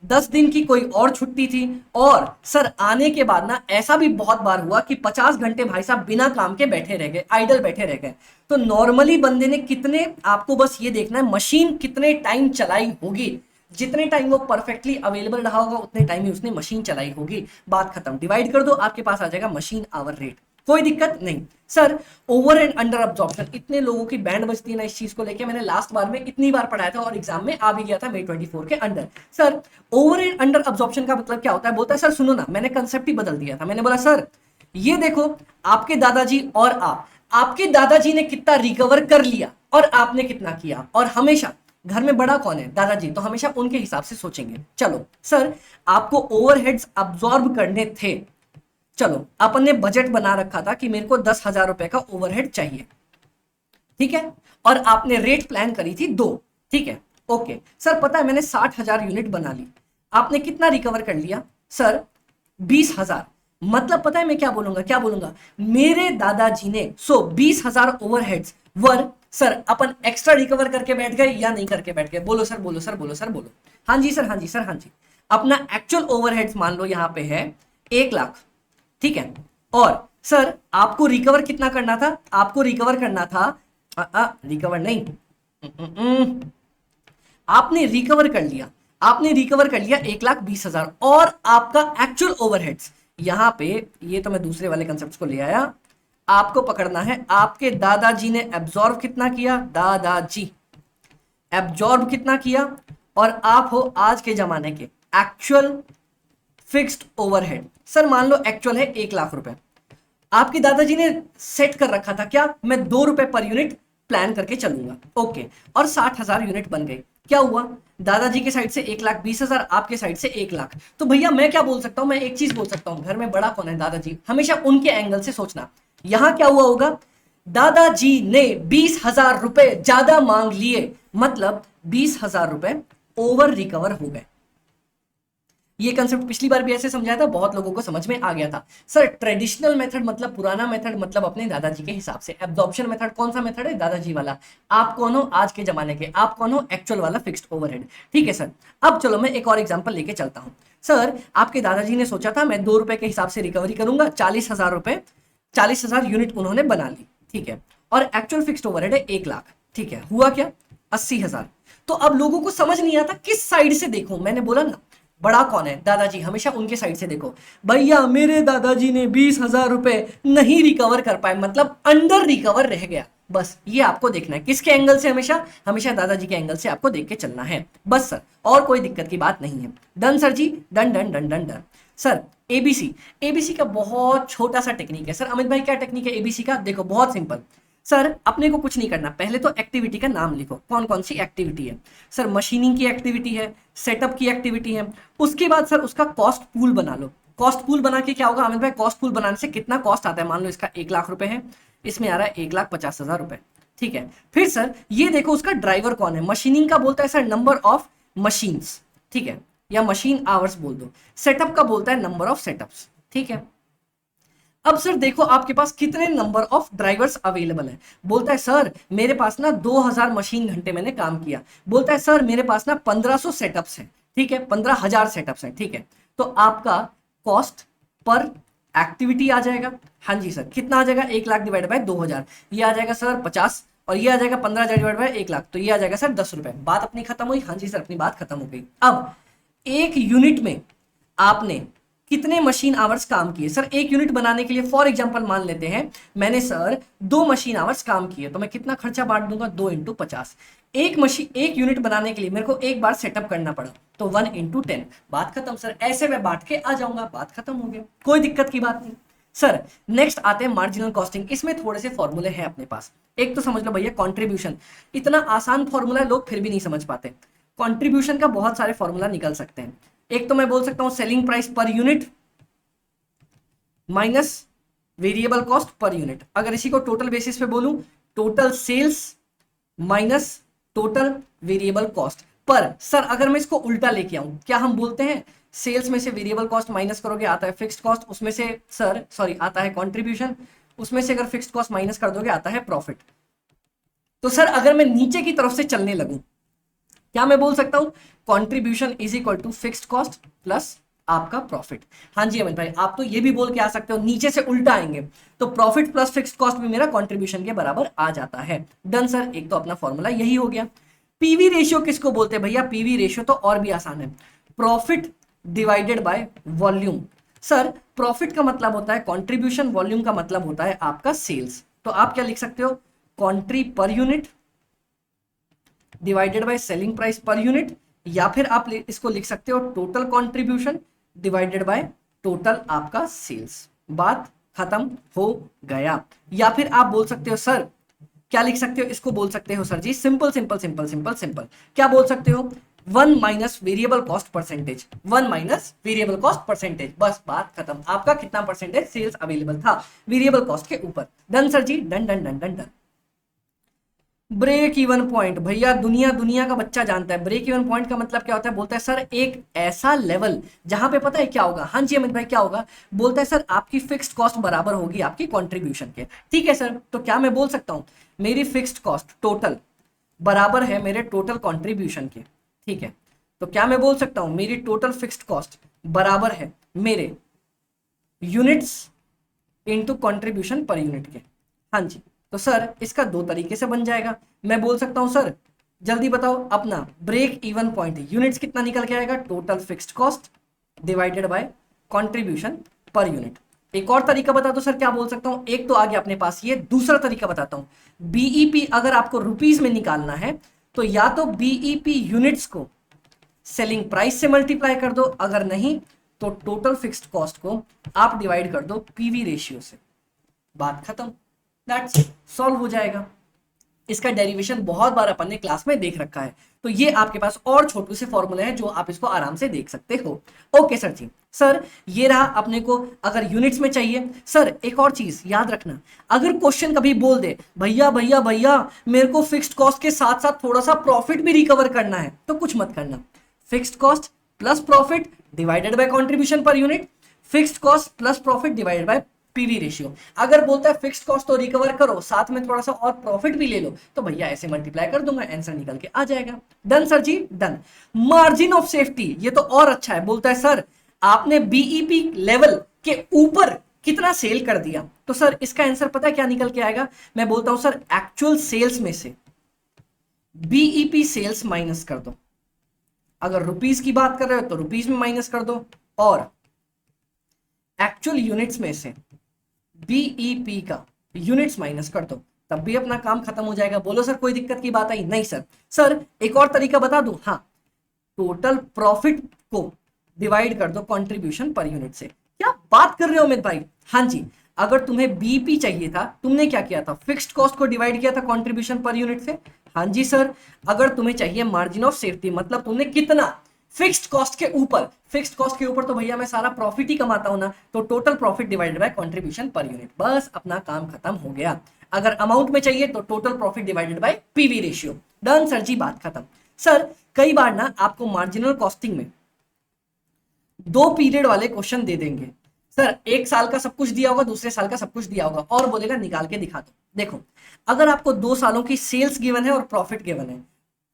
10 दिन की कोई और छुट्टी थी, और सर आने के बाद ना ऐसा भी बहुत बार हुआ कि 50 घंटे भाई साहब बिना काम के बैठे रह गए, आइडल बैठे रह गए। तो नॉर्मली बंदे ने कितने, आपको बस ये देखना है मशीन कितने टाइम चलाई होगी, जितने टाइम वो परफेक्टली अवेलेबल रहा होगा उतने टाइम ही उसने मशीन चलाई होगी, बात खत्म। डिवाइड कर दो, आपके पास आ जाएगा मशीन आवर रेट, कोई दिक्कत नहीं। Sir over and under absorption, इतने लोगों की बैंड बजती है ना इस चीज को लेके, मैंने लास्ट बार में इतनी बार पढ़ाया था और एग्जाम में आ भी गया था May 24 के under. Sir over and under absorption का मतलब क्या होता है, बोलता है सर सुनो ना, मैंने कंसेप्ट ही बदल दिया था। मैंने बोला सर ये देखो आपके दादाजी और आपके दादाजी ने कितना रिकवर कर लिया और आपने कितना किया, और हमेशा घर में बड़ा कौन है, दादाजी, तो हमेशा उनके हिसाब से सोचेंगे। चलो सर आपको ओवरहेड्स अब्सॉर्ब करने थे, चलो अपन ने बजट बना रखा था कि मेरे को 10,000 रुपए का ओवरहेड चाहिए, ठीक है, और आपने रेट प्लान करी थी 2, ठीक है। ओके सर पता है मैंने 60,000 यूनिट बना ली, आपने कितना रिकवर कर लिया सर, 20,000। मतलब पता है मैं क्या बोलूंगा, मेरे दादाजी ने 20,000 ओवरहेड्स वर सर अपन एक्स्ट्रा रिकवर करके बैठ गए या नहीं करके बैठ गए, बोलो सर बोलो सर बोलो सर बोलो। हाँ जी सर, हाँ जी सर, हाँ जी। अपना एक्चुअल ओवरहेड्स मान लो यहाँ पे है 1 लाख, ठीक है, और सर आपको रिकवर कितना करना था, आपको रिकवर करना था रिकवर नहीं। आपने रिकवर कर लिया, आपने रिकवर कर लिया 1,20,000 और आपका एक्चुअल ओवरहेड्स यहां पे, ये तो मैं दूसरे वाले कंसेप्ट को ले आया। आपको पकड़ना है आपके दादाजी ने एब्जॉर्व कितना किया, दादाजी एब्जॉर्ब कितना किया, और आप हो आज के जमाने के एक्चुअल फिक्स्ड ओवरहेड। सर मान लो एक्चुअल है 1,00,000 रुपए, आपके दादाजी ने सेट कर रखा था क्या, मैं 2 रुपए पर यूनिट प्लान करके चलूंगा, ओके, और 60,000 यूनिट बन गए। क्या हुआ, दादाजी के साइड से 1,20,000, आपके साइड से 1,00,000। तो भैया मैं क्या बोल सकता हूं, मैं एक चीज बोल सकता हूं, घर में बड़ा कौन है, दादाजी, हमेशा उनके एंगल से सोचना। यहां क्या हुआ होगा, दादाजी ने 20,000 रुपए ज्यादा मांग लिए, मतलब 20,000 रुपए ओवर रिकवर हो गए। ये कंसेप्ट पिछली बार भी ऐसे समझाया था, बहुत लोगों को समझ में आ गया था। सर ट्रेडिशनल मेथड मतलब पुराना मेथड, मतलब अपने दादाजी के हिसाब से। एब्जॉर्प्शन मेथड कौन सा मेथड है, दादाजी वाला। आप कौन हो, आज के जमाने के। आप कौन हो, एक्चुअल वाला फिक्स्ड ओवरहेड। ठीक है सर, अब चलो मैं एक और एग्जांपल लेके चलता हूं। सर आपके दादाजी ने सोचा था मैं 2 रुपए के हिसाब से रिकवरी करूंगा, 40,000 रुपए, 40,000 यूनिट उन्होंने बना ली, ठीक है, और एक्चुअल फिक्स्ड ओवरहेड है 1,00,000, ठीक है, हुआ क्या, 80,000। तो अब लोगों को समझ नहीं आता किस साइड से देखूं, मैंने बोला ना बड़ा कौन है, दादाजी, हमेशा उनके साइड से देखो। भैया मेरे दादाजी ने 20,000 रुपए नहीं रिकवर कर पाए, मतलब अंडर रिकवर रह गया, बस ये आपको देखना है किसके एंगल से, हमेशा हमेशा दादाजी के एंगल से आपको देख के चलना है, बस सर, और कोई दिक्कत की बात नहीं है। डन सर जी, done done done done done. Sir ABC, ABC का बहुत छोटा सा टेक्निक है। सर अमित भाई क्या टेक्निक है एबीसी का, देखो बहुत सिंपल। सर अपने को कुछ नहीं करना, पहले तो एक्टिविटी का नाम लिखो, कौन कौन सी एक्टिविटी है। सर मशीनिंग की एक्टिविटी है, सेटअप की एक्टिविटी है, उसके बाद सर उसका कॉस्ट पूल बना लो। कॉस्ट पूल बना के क्या होगा अमित भाई, कॉस्ट पूल बनाने से कितना कॉस्ट आता है, मान लो इसका 1,00,000 रुपए है, इसमें आ रहा है 1,50,000 रुपए, ठीक है। फिर सर ये देखो उसका ड्राइवर कौन है, मशीनिंग का बोलता है सर नंबर ऑफ मशीन्स, ठीक है, या मशीन आवर्स बोल दो। सेटअप का बोलता है नंबर ऑफ सेटअप्स, ठीक है। अब सर देखो आपके पास कितने नंबर ऑफ ड्राइवर्स अवेलेबल है, बोलता है सर मेरे पास ना 2,000 मशीन घंटे मैंने काम किया, बोलता है सर मेरे पास ना 1,500 सेटअप्स हैं, ठीक है, 15,000 सेटअप्स हैं, ठीक है। तो आपका कॉस्ट पर एक्टिविटी आ जाएगा, हाँ जी सर, कितना आ जाएगा, 1,00,000 डिवाइड बाय 2,000, ये आ जाएगा सर 50, और ये आ जाएगा 15,000 डिवाइड बाय 1,00,000, तो ये आ जाएगा सर 10 रुपए। बात अपनी खत्म हुई, हाँ जी सर अपनी बात खत्म हो गई। अब एक यूनिट में आपने कितने मशीन आवर्स काम किए, सर एक यूनिट बनाने के लिए फॉर एग्जांपल मान लेते हैं मैंने सर 2 मशीन आवर्स काम किए, तो मैं कितना खर्चा बांट दूंगा, 2 इंटू 50। एक यूनिट बनाने के लिए मेरे को एक बार सेटअप करना पड़ा, तो 1 इंटू 10, बात खत्म सर, ऐसे मैं बांट के आ जाऊंगा, बात खत्म हो गया, कोई दिक्कत की बात नहीं। सर नेक्स्ट आते हैं मार्जिनल कॉस्टिंग, इसमें थोड़े से फॉर्मूले हैं अपने पास। एक तो समझ लो भैया कॉन्ट्रीब्यूशन, इतना आसान फॉर्मूला लोग फिर भी नहीं समझ पाते। कॉन्ट्रीब्यूशन का बहुत सारे फॉर्मूला निकल सकते हैं। एक तो मैं बोल सकता हूं selling price per unit minus variable cost per unit. अगर इसी को टोटल बेसिस पे बोलूं, total sales minus total variable cost पर। सर अगर मैं इसको उल्टा लेके आऊं, क्या हम बोलते हैं सेल्स में से वेरिएबल कॉस्ट माइनस करोगे आता है फिक्स्ड कॉस्ट, उसमें से सर सॉरी आता है कॉन्ट्रीब्यूशन, उसमें से अगर फिक्स्ड कॉस्ट माइनस कर दोगे आता है प्रॉफिट। तो सर अगर मैं नीचे की तरफ से चलने लगूं, क्या मैं बोल सकता हूं contribution is equal to fixed cost plus आपका प्रॉफिट। हाँ जी अमित भाई, आप तो ये भी बोल के आ सकते हो नीचे से उल्टा आएंगे, तो प्रॉफिट प्लस फिक्स्ड कॉस्ट भी मेरा कंट्रीब्यूशन के बराबर आ जाता है। डन सर, एक तो अपना फॉर्मूला यही हो गया। पीवी रेशियो किसको बोलते हैं भैया, पीवी रेशियो तो और भी आसान है, profit divided by volume. Sir profit का मतलब होता है कंट्रीब्यूशन, वॉल्यूम का मतलब होता है आपका सेल्स। तो आप क्या लिख सकते हो, contri per unit divided by selling price per unit, या फिर आप इसको लिख सकते हो total contribution divided by total आपका सेल्स। बात खत्म हो गया। या फिर आप बोल सकते हो सर, क्या लिख सकते हो, इसको बोल सकते हो sir ji simple simple simple simple simple, क्या बोल सकते हो 1 minus variable cost percentage, 1 minus variable cost percentage, बस बात खत्म। आपका कितना परसेंटेज सेल्स अवेलेबल था वेरिएबल कॉस्ट के ऊपर। डन सर जी, done done done done done. Break even point, भैया दुनिया दुनिया का बच्चा जानता है ब्रेक इवन पॉइंट का मतलब क्या होता है। बोलता है सर एक ऐसा लेवल जहां पे पता है क्या होगा, हाँ जी अमित भाई क्या होगा, बोलता है सर आपकी फिक्स्ड कॉस्ट बराबर होगी आपकी कंट्रीब्यूशन के। ठीक है सर, तो क्या मैं बोल सकता हूं मेरी फिक्स्ड कॉस्ट टोटल बराबर है मेरे टोटल कंट्रीब्यूशन के। ठीक है, तो क्या मैं बोल सकता हूं मेरी टोटल फिक्स्ड कॉस्ट बराबर है मेरे units into contribution per unit के। हाँ जी, तो सर इसका दो तरीके से बन जाएगा। मैं बोल सकता हूं सर, जल्दी बताओ अपना ब्रेक इवन पॉइंट यूनिट्स कितना निकल के आएगा, total fixed cost divided by contribution per unit. एक और तरीका बता दो सर, क्या बोल सकता हूं, एक तो आ गया अपने पास, ये दूसरा तरीका बताता हूं। बीईपी अगर आपको रुपीस में निकालना है तो या तो बीईपी यूनिट्स को सेलिंग प्राइस से मल्टीप्लाई कर दो, अगर नहीं तो टोटल फिक्स्ड कॉस्ट को आप डिवाइड कर दो पीवी रेशियो से, बात खत्म, दैट्स सॉल्व हो जाएगा। इसका डेरिवेशन बहुत बार अपन ने क्लास में देख रखा है, तो ये आपके पास और छोटे से फॉर्मूले हैं जो आप इसको आराम से देख सकते हो। ओके सर जी, सर ये रहा अपने को अगर यूनिट्स में चाहिए। सर एक और चीज याद रखना, अगर क्वेश्चन कभी बोल दे भैया भैया भैया मेरे को फिक्स्ड कॉस्ट के साथ साथ थोड़ा सा प्रॉफिट भी रिकवर करना है, तो कुछ मत करना, fixed cost plus profit divided by contribution per unit, fixed cost plus profit divided by PV ratio. अगर बोलता है फिक्स्ड कॉस्ट तो रिकवर करो साथ में थोड़ा सा और प्रॉफिट भी ले लो, तो भैया ऐसे मल्टीप्लाई कर दूंगा, आंसर निकल के आ जाएगा। Done sir ji, done. Margin of safety, ये तो और अच्छा है, बोलता है सर आपने बीईपी लेवल के ऊपर कितना सेल कर दिया, तो सर इसका आंसर पता है क्या निकल के आएगा, मैं बोलता हूं सर एक्चुअल सेल्स में से बीईपी सेल्स माइनस कर दो, अगर रुपीस की बात कर रहे हो तो रुपीस में माइनस कर दो, और एक्चुअल यूनिट्स में से बीईपी का यूनिट्स माइनस कर दो, तब भी अपना काम खत्म हो जाएगा। बोलो सर कोई दिक्कत की बात आई? नहीं सर। सर एक और तरीका बता दूं, हाँ, टोटल प्रॉफिट को डिवाइड कर दो कंट्रीब्यूशन पर यूनिट से। क्या बात कर रहे हो अमित भाई? हाँ जी, अगर तुम्हें बीईपी चाहिए था, तुमने क्या किया था, फिक्स्ड कॉस्ट को डिवाइड किया था कंट्रीब्यूशन पर यूनिट से। हाँ जी सर, अगर तुम्हें चाहिए मार्जिन ऑफ सेफ्टी, मतलब तुमने कितना फिक्स्ड कॉस्ट के ऊपर, फिक्स्ड कॉस्ट के ऊपर तो भैया मैं सारा प्रॉफिट ही कमाता हूं ना, तो total profit divided by contribution per unit, बस अपना काम खत्म हो गया। अगर अमाउंट में चाहिए तो total profit divided by PV ratio. Done sir ji, बात खत्म। सर कई बार ना आपको मार्जिनल कॉस्टिंग में 2 पीरियड वाले क्वेश्चन दे देंगे, सर एक साल का सब कुछ दिया होगा, दूसरे साल का सब कुछ दिया होगा, और बोलेगा निकाल के दिखा दो। देखो अगर आपको 2 सालों की सेल्स गिवन है और प्रॉफिट गिवन है,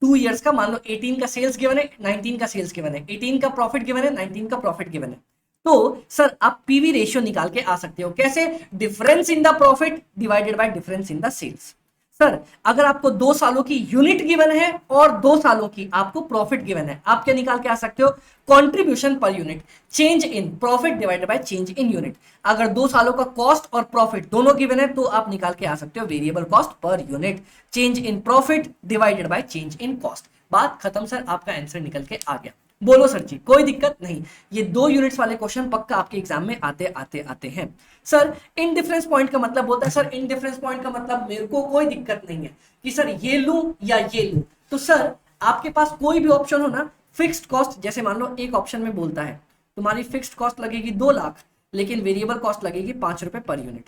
2 इयर्स का, मान लो 18 का सेल्स गिवन है, 19 का सेल्स गिवन है, 18 का प्रॉफिट गिवन है, 19 का प्रॉफिट गिवन है, तो सर आप पीवी रेशियो निकाल के आ सकते हो। कैसे? Difference in the profit divided by difference in the sales. Sir अगर आपको 2 सालों की यूनिट गिवन है और 2 सालों की आपको प्रॉफिट गिवन है, आप क्या निकाल के आ सकते हो, contribution per unit, change in profit divided by change in unit. अगर 2 सालों का कॉस्ट और प्रॉफिट दोनों गिवन है तो आप निकाल के आ सकते हो variable cost per unit, change in profit divided by change in cost. बात खत्म सर, आपका आंसर निकल के आ गया। बोलो सर जी कोई दिक्कत नहीं, ये 2 यूनिट्स वाले क्वेश्चन पक्का आपके एग्जाम में आते आते आते हैं। सर इन डिफरेंस पॉइंट का मतलब होता है, सर इन डिफरेंस पॉइंट का मतलब मेरे को कोई दिक्कत नहीं है कि सर ये लूं या ये लूं, तो सर आपके पास कोई भी ऑप्शन हो ना, फिक्स्ड कॉस्ट, जैसे मान लो एक ऑप्शन में बोलता है तुम्हारी फिक्स्ड कॉस्ट लगेगी 2 लाख लेकिन वेरिएबल कॉस्ट लगेगी 5 रुपए पर यूनिट,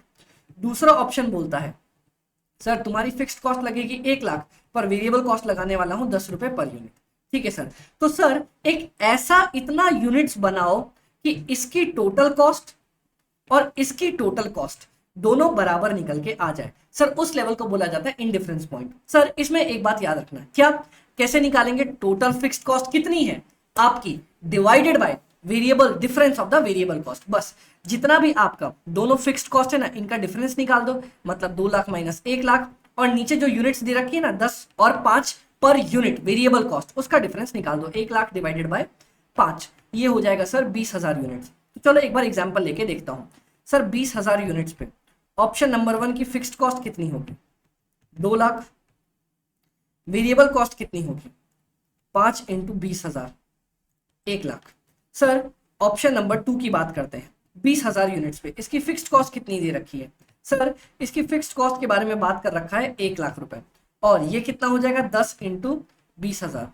दूसरा ऑप्शन बोलता है सर तुम्हारी फिक्स्ड कॉस्ट लगेगी 1 लाख पर वेरिएबल कॉस्ट लगाने वाला हूं 10 रुपए पर यूनिट। ठीक है सर, तो सर एक ऐसा इतना यूनिट्स बनाओ कि इसकी टोटल कॉस्ट और इसकी टोटल कॉस्ट दोनों बराबर निकल के आ जाए, सर उस लेवल को बोला जाता है इंडिफरेंस पॉइंट। सर इसमें एक बात याद रखना, क्या कैसे निकालेंगे, टोटल फिक्स्ड कॉस्ट कितनी है आपकी divided by variable difference of the variable cost, बस जितना भी आपका दोनों फिक्स्ड कॉस्ट है ना इनका डिफरेंस निकाल दो, मतलब 2 लाख माइनस 1 लाख, और नीचे जो यूनिट्स दे रखी है ना 10 और 5 पर यूनिट वेरिएबल कॉस्ट, उसका डिफरेंस निकाल दो, 1 लाख डिवाइडेड बाय 5, ये हो जाएगा सर 20,000 यूनिट्स। तो चलो एक बार एग्जांपल लेके देखता हूं। सर 20,000 यूनिट्स पे ऑप्शन नंबर 1 की फिक्स्ड कॉस्ट कितनी होगी, 2 लाख, वेरिएबल कॉस्ट कितनी होगी, 5 into 20,000, 1 lakh. Sir option number 2 की बात करते हैं, 20,000 यूनिट्स पे इसकी फिक्स्ड कॉस्ट कितनी दे रखी है, सर इसकी फिक्स्ड कॉस्ट के बारे में बात कर रखा है 1 लाख रुपए, और ये कितना हो जाएगा 10 इंटू 20,000,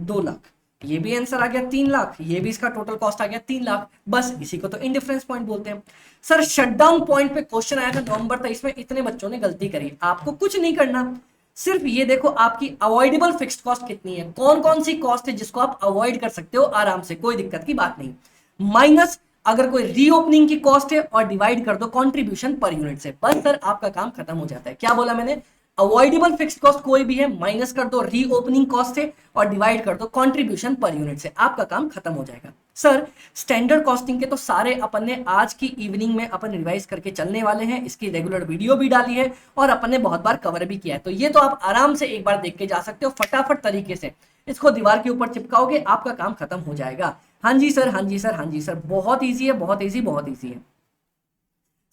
2 लाख, ये भी आंसर आ गया 3 लाख, ये भी इसका टोटल कॉस्ट आ गया 3 लाख, बस इसी को तो इंडिफरेंस पॉइंट बोलते हैं। सर शटडाउन पॉइंट पे क्वेश्चन आया था नवंबर 23 में, इतने बच्चों ने गलती करी, आपको कुछ नहीं करना, सिर्फ ये देखो आपकी अवॉइडेबल फिक्स्ड कॉस्ट कितनी है, कौन कौन सी कॉस्ट है जिसको आप अवॉइड कर सकते हो आराम से, कोई दिक्कत की बात नहीं, माइनस अगर कोई रीओपनिंग की कॉस्ट है और डिवाइड कर दो कंट्रीब्यूशन पर यूनिट से, बस सर आपका काम खत्म हो जाता है। क्या बोला मैंने, अवॉइडेबल फिक्स्ड कॉस्ट कोई भी है माइनस कर दो रीओपनिंग कॉस्ट से और डिवाइड कर दो कंट्रीब्यूशन पर यूनिट से, आपका काम खत्म हो जाएगा। सर स्टैंडर्ड कॉस्टिंग के तो सारे अपन ने आज की इवनिंग में अपन रिवाइज करके चलने वाले हैं, इसकी रेगुलर वीडियो भी डाली है और अपन ने बहुत बार कवर भी किया है, तो ये तो आप आराम से एक बार देख के जा सकते हो, फटाफट तरीके से इसको दीवार के ऊपर चिपकाओगे, आपका काम खत्म हो जाएगा। हाँ जी सर, हाँ जी सर, हाँ जी सर, बहुत ईजी है, बहुत ईजी, बहुत ईजी है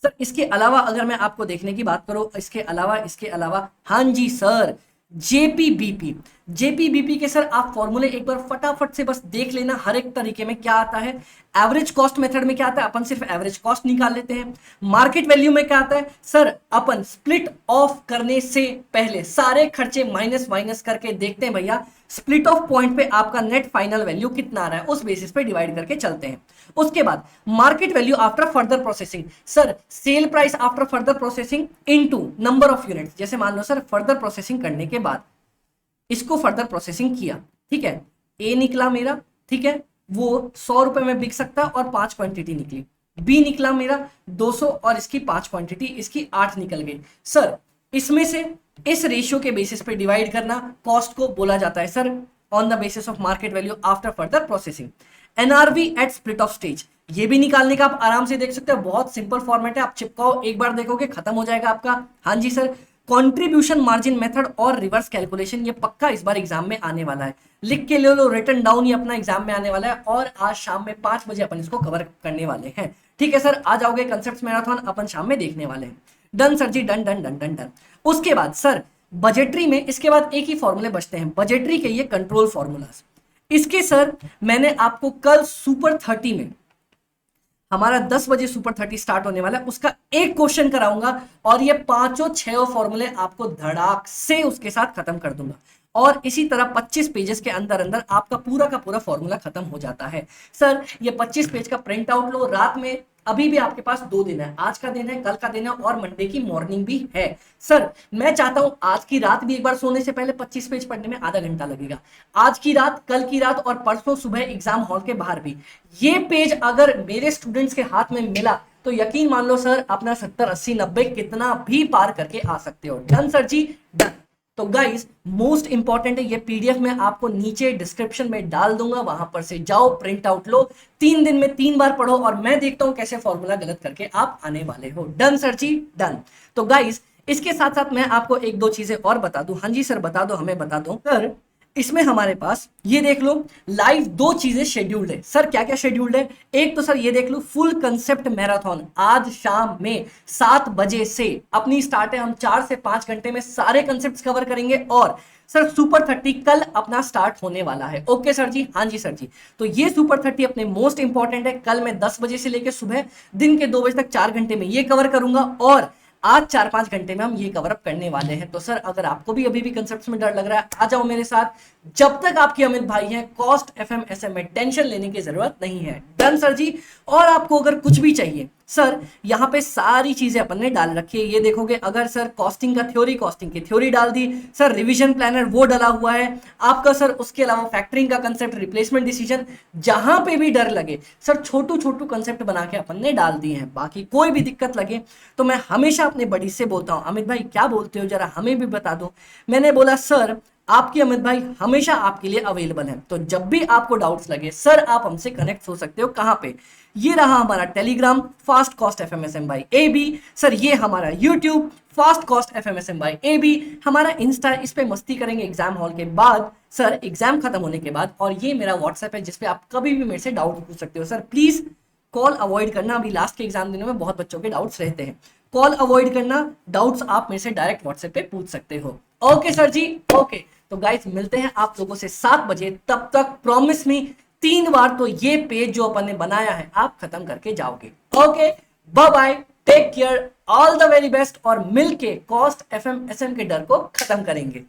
सर। इसके अलावा अगर मैं आपको देखने की बात करूं, इसके अलावा हाँ जी सर, जेपीबीपी, जेपीबीपी के सर आप फॉर्मूले एक बार फटाफट से बस देख लेना, हर एक तरीके में क्या आता है। एवरेज कॉस्ट मेथड में क्या आता है, अपन सिर्फ एवरेज कॉस्ट निकाल लेते हैं। मार्केट वैल्यू में क्या आता है सर, अपन स्प्लिट ऑफ करने से पहले सारे खर्चे माइनस माइनस करके देखते हैं भैया स्प्लिट ऑफ पॉइंट पे आपका नेट फाइनल वैल्यू कितना आ रहा है, उस बेसिस पे डिवाइड करके चलते हैं। उसके बाद market value after further processing, sir sale price after further processing into number of units. जैसे मान लो सर फर्दर प्रोसेसिंग करने के बाद इसको फर्दर प्रोसेसिंग किया, ठीक है, ए निकला मेरा, ठीक है, वो 100 रुपए में बिक सकता और 5 क्वांटिटी निकली। बी निकला मेरा 200 और इसकी 5 क्वांटिटी, इसकी 8 निकल गई। सर इसमें से इस रेशियो के बेसिस पे डिवाइड करना कॉस्ट को बोला जाता है sir on the basis of market value after further processing. NRV at split of stage, ये भी निकालने का आप आराम से देख सकते हो, बहुत सिंपल फॉर्मेट है, आप चिपकाओ एक बार देखोगे खत्म हो जाएगा आपका। हाँ जी सर, कंट्रीब्यूशन मार्जिन मेथड और रिवर्स कैलकुलेशन, ये पक्का इस बार एग्जाम में आने वाला है, लिख के ले लो, रिटन डाउन, ये अपना एग्जाम में आने वाला है और आज शाम में 5 बजे अपन इसको कवर करने वाले हैं। ठीक है सर, आ जाओगे, कंसेप्ट मैराथन अपन शाम में देखने वाले हैं। डन सर जी, done done done done done. उसके बाद सर बजटरी में इसके बाद एक ही फॉर्मूले बचते हैं, बजटरी के ये कंट्रोल फॉर्मूलाज। इसके सर मैंने आपको कल सुपर 30 में, हमारा 10 बजे सुपर 30 स्टार्ट होने वाला है, उसका एक क्वेश्चन कराऊंगा और ये 5-6 फॉर्मूले आपको धड़ाक से उसके साथ खत्म कर दूंगा और इसी तरह 25 पेजेस के अंदर अंदर आपका पूरा का पूरा फॉर्मूला खत्म हो जाता है। सर ये 25 पेज का प्रिंट आउट लो, रात में, अभी भी आपके पास 2 दिन है, आज का दिन है, कल का दिन है और मंडे की मॉर्निंग भी है। सर मैं चाहता हूं आज की रात भी एक बार सोने से पहले 25 पेज पढ़ने में आधा घंटा लगेगा, आज की रात, कल की रात और परसों सुबह एग्जाम हॉल के बाहर भी ये पेज अगर मेरे स्टूडेंट्स के हाथ में मिला तो यकीन मान लो सर अपना 70, 80, 90 कितना भी पार करके आ सकते हो। डन सर जी, डन। तो गाइस मोस्ट इंपॉर्टेंट है, ये पीडीएफ में आपको नीचे डिस्क्रिप्शन में डाल दूंगा, वहां पर से जाओ, प्रिंट आउट लो, 3 दिन में 3 बार पढ़ो और मैं देखता हूं कैसे फॉर्मूला गलत करके आप आने वाले हो। डन सर जी, डन। तो गाइस इसके साथ साथ मैं आपको 1-2 चीजें और बता दूं। हाँ जी सर, बता दो, हमें बता दो सर। इसमें हमारे पास ये देख लो लाइव 2 चीजें शेड्यूल्ड है। सर क्या क्या शेड्यूल्ड है, एक तो सर ये देख लो फुल कंसेप्ट मैराथन आज शाम में 7 बजे से अपनी स्टार्ट है, हम 4 से 5 घंटे में सारे कंसेप्ट कवर करेंगे और सर सुपर 30 कल अपना स्टार्ट होने वाला है। ओके सर जी, हाँ जी सर जी। तो ये सुपर 30 अपने मोस्ट इंपॉर्टेंट है, कल मैं 10 बजे से लेकर सुबह दिन के 2 बजे तक 4 घंटे में ये कवर करूंगा और आज 4-5 घंटे में हम ये कवर अप करने वाले हैं। तो सर अगर आपको भी अभी भी कंसेप्ट्स में डर लग रहा है, आ जाओ मेरे साथ, जब तक आपके अमित भाई हैं कॉस्ट एफएम एसएम में टेंशन लेने की जरूरत नहीं है। डन सर जी। और आपको अगर कुछ भी चाहिए सर, यहाँ पे सारी चीजें अपन ने डाल रखी है, ये देखोगे, अगर सर कॉस्टिंग का थ्योरी, कॉस्टिंग की थ्योरी डाल दी, सर रिवीजन प्लानर वो डला हुआ है आपका सर, उसके अलावा फैक्टरिंग का कंसेप्ट, रिप्लेसमेंट डिसीजन, जहां पे भी डर लगे सर छोटू छोटू कंसेप्ट बना के अपन ने डाल दिए हैं। बाकी कोई भी दिक्कत लगे तो मैं हमेशा अपने बड़ी से बोलता हूं, अमित भाई क्या बोलते हो जरा हमें भी बता दो। मैंने बोला सर आपके अमित भाई हमेशा आपके लिए अवेलेबल हैं, तो जब भी आपको डाउट्स लगे सर आप हमसे कनेक्ट हो सकते हो। कहां पे, ये रहा हमारा Telegram fast cost FMSM by AB, sir ये हमारा YouTube fast cost FMSM by AB, हमारा इंस्टा, इस पे मस्ती करेंगे एग्जाम हॉल के बाद, सर एग्जाम खत्म होने के बाद, और ये मेरा व्हाट्सएप है जिसपे आप कभी भी मेरे से डाउट पूछ सकते हो। सर प्लीज कॉल अवॉइड करना, अभी लास्ट के एग्जाम दिनों में बहुत बच्चों के डाउट्स रहते हैं, कॉल अवॉइड करना, डाउट्स आप मेरे से डायरेक्ट व्हाट्सएप पे पूछ सकते हो। ओके सर जी, ओके। तो गाइस मिलते हैं आप लोगों से 7 बजे, तब तक प्रॉमिस मी 3 बार तो ये पेज जो अपन ने बनाया है आप खत्म करके जाओगे। Okay, bye bye, take care, all the very best, और मिलके कॉस्ट एफएम एसएम के डर को खत्म करेंगे।